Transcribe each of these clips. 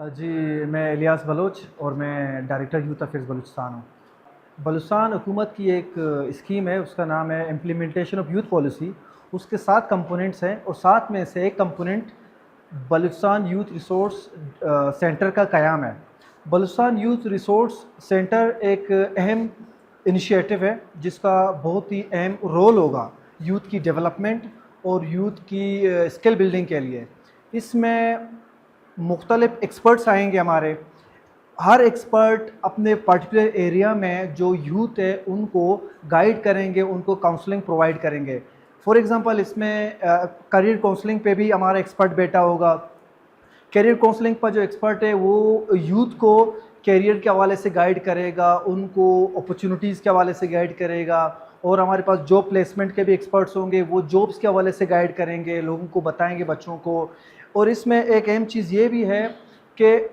जी, मैं इलियास बलोच और मैं डायरेक्टर यूथ अफेयर्स बलूचिस्तान हूँ। बलूचिस्तान हुकूमत की एक स्कीम है, उसका नाम है इम्प्लीमेंटेशन ऑफ यूथ पॉलिसी। उसके 7 कंपोनेंट्स हैं और 7 में से एक component Balochistan youth resource centre का क़याम है। बलूचिस्तान यूथ रिसोर्स सेंटर एक अहम इनिशिएटिव है जिसका बहुत ही अहम रोल होगा यूथ की डेवलपमेंट और यूथ की स्किल बिल्डिंग के लिए। इसमें मुख्तलिफ एक्सपर्ट्स आएंगे हमारे। हर एक्सपर्ट अपने पर्टिकुलर एरिया में जो यूथ है उनको गाइड करेंगे, उनको काउंसलिंग प्रोवाइड करेंगे। फॉर एग्ज़ाम्पल इसमें करियर काउंसलिंग पे भी हमारा एक्सपर्ट बैठा होगा। करियर काउंसलिंग पर जो एक्सपर्ट है वो यूथ को करियर के हवाले से गाइड करेगा, उनको अपॉर्चुनिटीज़ के हवाले से गाइड करेगा। और हमारे पास जॉब प्लेसमेंट के भी एक्सपर्ट्स होंगे, वो जॉब्स के हवाले से गाइड करेंगे, लोगों को बताएंगे, बच्चों को। और इसमें एक अहम चीज़ ये भी है कि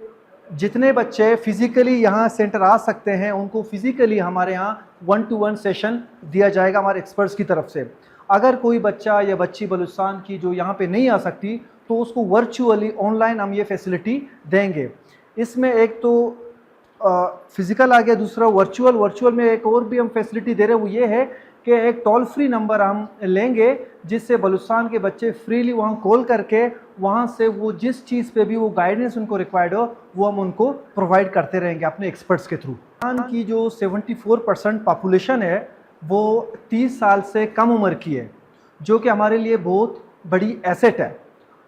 जितने बच्चे फ़िज़िकली यहाँ सेंटर आ सकते हैं उनको फ़िज़िकली हमारे यहाँ 1-to-1 सेशन दिया जाएगा हमारे एक्सपर्ट्स की तरफ से। अगर कोई बच्चा या बच्ची बलूचिस्तान की जो यहाँ पे नहीं आ सकती तो उसको वर्चुअली ऑनलाइन हम ये फैसिलिटी देंगे। इसमें एक तो फ़िज़िकल आ गया, दूसरा वर्चुअल में एक और भी हम फैसिलिटी दे रहे हैं, वो ये है कि एक टोल फ्री नंबर हम लेंगे जिससे बलूचिस्तान के बच्चे फ्रीली वहाँ कॉल करके वहाँ से वो जिस चीज़ पे भी वो गाइडेंस उनको रिक्वायर्ड हो वो हम उनको प्रोवाइड करते रहेंगे अपने एक्सपर्ट्स के थ्रू। बलूचिस्तान की जो 74% पॉपुलेशन है वो 30 साल से कम उम्र की है, जो कि हमारे लिए बहुत बड़ी एसेट है।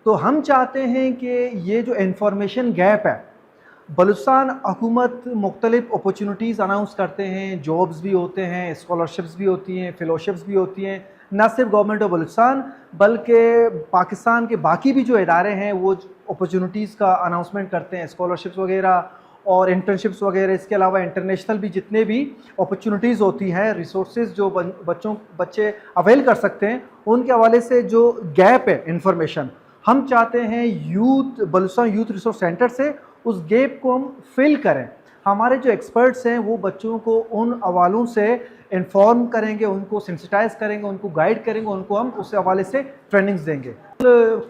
तो हम चाहते हैं कि ये जो इंफॉर्मेशन गैप है, बलूचिस्तान हुकूमत मुख्तलिफ अपॉर्चुनिटीज़ अनाउंस करते हैं, जॉब्स भी होते हैं, स्कॉलरशिप्स भी होती हैं, फेलोशिप्स भी होती हैं। न सिर्फ गवर्नमेंट ऑफ बलूचिस्तान बल्कि पाकिस्तान के बाकी भी जो इदारे हैं वो अपॉर्चुनिटीज़ का अनाउंसमेंट करते हैं, स्कॉलरशिप्स वगैरह और इंटर्नशिप्स वगैरह। इसके अलावा इंटरनेशनल भी जितने भी अपॉर्चुनिटीज़ होती हैं, रिसोर्सेज जो बच्चे अवेल कर सकते हैं, उनके हवाले से जो गैप है इंफॉर्मेशन, हम चाहते हैं बलूचिस्तान यूथ रिसोर्स सेंटर से उस गैप को हम फिल करें। हमारे जो एक्सपर्ट्स हैं वो बच्चों को उन हवालों से इन्फॉर्म करेंगे, उनको सेंसिटाइज करेंगे, उनको गाइड करेंगे, उनको हम उस हवाले से ट्रेनिंग्स देंगे।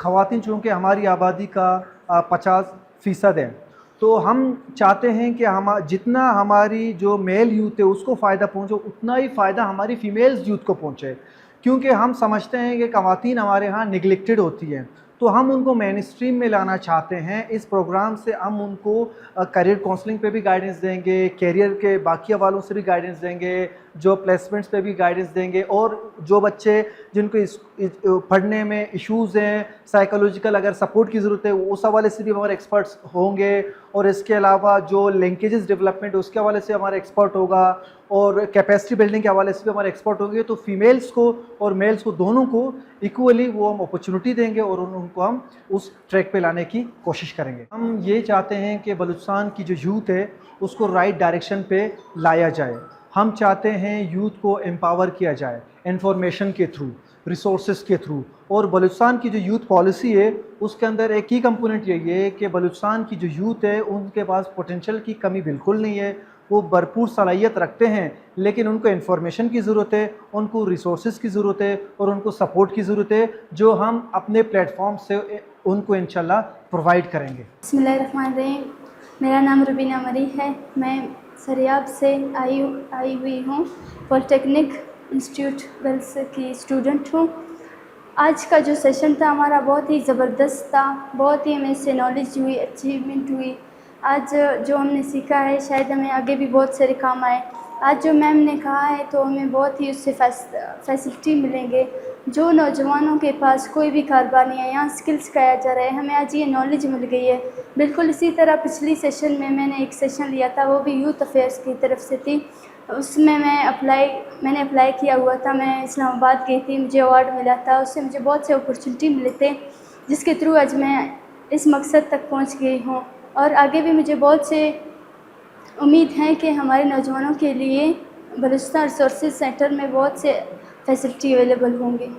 ख़वातीन चूँकि हमारी आबादी का 50% है, तो हम चाहते हैं कि जितना हमारी जो मेल यूथ है उसको फ़ायदा पहुँचे उतना ही फ़ायदा हमारी फ़ीमेल्स यूथ को पहुँचे, क्योंकि हम समझते हैं कि ख़वातीन हमारे यहाँ निगलेक्टेड होती हैं। तो हम उनको मेन स्ट्रीम में लाना चाहते हैं। इस प्रोग्राम से हम उनको करियर काउंसलिंग पे भी गाइडेंस देंगे, करियर के बाकी हवालों से भी गाइडेंस देंगे, जो प्लेसमेंट्स पे भी गाइडेंस देंगे। और जो बच्चे जिनको पढ़ने में इश्यूज़ हैं, साइकोलॉजिकल अगर सपोर्ट की ज़रूरत है, उस हवाले से भी हमारे एक्सपर्ट्स होंगे। और इसके अलावा जो लिंकेजेस डेवलपमेंट उसके हवाले से हमारा एक्सपर्ट होगा और कैपेसिटी बिल्डिंग के हवाले से भी हमारे एक्सपर्ट होंगे। तो फीमेल्स को और मेल्स को दोनों को इक्वली वो हम अपॉर्चुनिटी देंगे और उनको हम उस ट्रैक पे लाने की कोशिश करेंगे। हम ये चाहते हैं कि बलूचिस्तान की जो यूथ है उसको राइट डायरेक्शन पे लाया जाए। हम चाहते हैं यूथ को एम्पावर किया जाए इंफॉर्मेशन के थ्रू, रिसोर्सेज के थ्रू। और बलूचिस्तान की जो यूथ पॉलिसी है उसके अंदर एक ही कंपोनेंट यही है कि बलूचिस्तान की जो यूथ है उनके पास पोटेंशियल की कमी बिल्कुल नहीं है, वो भरपूर सलाहियत रखते हैं, लेकिन उनको इन्फॉर्मेशन की ज़रूरत है, उनको रिसोर्सेज की ज़रूरत है और उनको सपोर्ट की ज़रूरत है, जो हम अपने प्लेटफॉर्म से उनको इंशाल्लाह प्रोवाइड करेंगे। बिस्मिल्लाहिर्रहमानिर्रहीम। मेरा नाम रुबीना मरी है। मैं सरियाब से आई हुई हूँ। पॉलिटेक्निक इंस्टीट्यूट गर्ल्स की स्टूडेंट हूँ। आज का जो सेशन था हमारा बहुत ही ज़बरदस्त था, बहुत ही हमें इससे नॉलेज हुई, अचीवमेंट हुई। आज जो हमने सीखा है शायद हमें आगे भी बहुत सारे काम आए। आज जो मैम ने कहा है तो हमें बहुत ही उससे फैसिलिटी मिलेंगे। जो नौजवानों के पास कोई भी कारोबार नहीं है, यहाँ स्किल सिखाया जा रहा है, हमें आज ये नॉलेज मिल गई है। बिल्कुल इसी तरह पिछली सेशन में मैंने एक सेशन लिया था, वो भी यूथ अफेयर्स की तरफ से थी। उसमें मैंने अप्लाई किया हुआ था। मैं इस्लामाबाद गई थी, मुझे अवार्ड मिला था, उससे मुझे बहुत से अपॉर्चुनिटी मिले थे, जिसके थ्रू आज मैं इस मकसद तक पहुँच गई हूँ। और आगे भी मुझे बहुत से उम्मीद है कि हमारे नौजवानों के लिए बलूचिस्तान रिसोर्सेज सेंटर में बहुत से फैसिलिटी अवेलेबल होंगे।